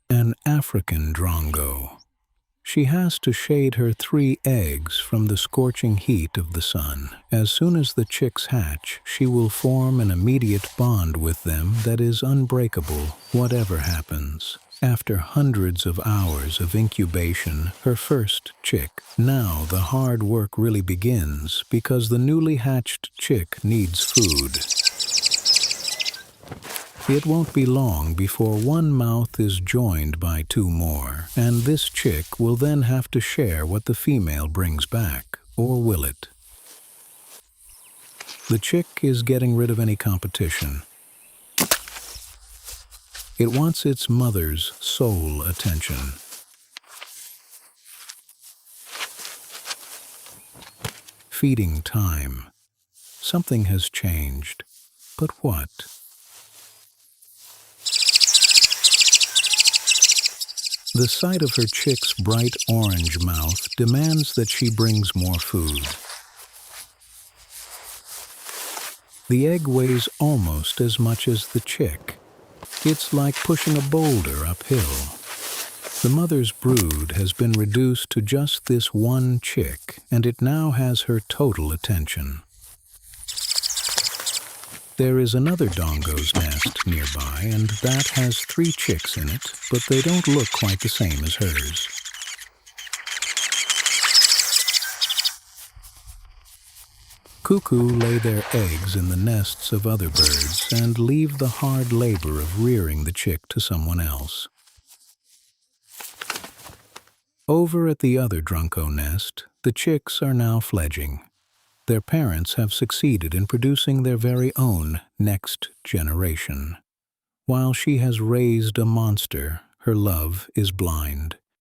An African drongo. She has to shade her 3 eggs from the scorching heat of the sun. As soon as the chicks hatch, she will form an immediate bond with them that is unbreakable, whatever happens. After hundreds of hours of incubation, her first chick. Now the hard work really begins because the newly hatched chick needs food. It won't be long before one mouth is joined by 2 more, and this chick will then have to share what the female brings back, or will it? The chick is getting rid of any competition. It wants its mother's sole attention. Feeding time. Something has changed. But what? The sight of her chick's bright orange mouth demands that she brings more food. The egg weighs almost as much as the chick. It's like pushing a boulder uphill. The mother's brood has been reduced to just this one chick, and it now has her total attention. There is another dongo's nest nearby, and that has 3 chicks in it, but they don't look quite the same as hers. Cuckoo lay their eggs in the nests of other birds and leave the hard labor of rearing the chick to someone else. Over at the other Drunko nest, the chicks are now fledging. Their parents have succeeded in producing their very own next generation. While she has raised a monster, her love is blind.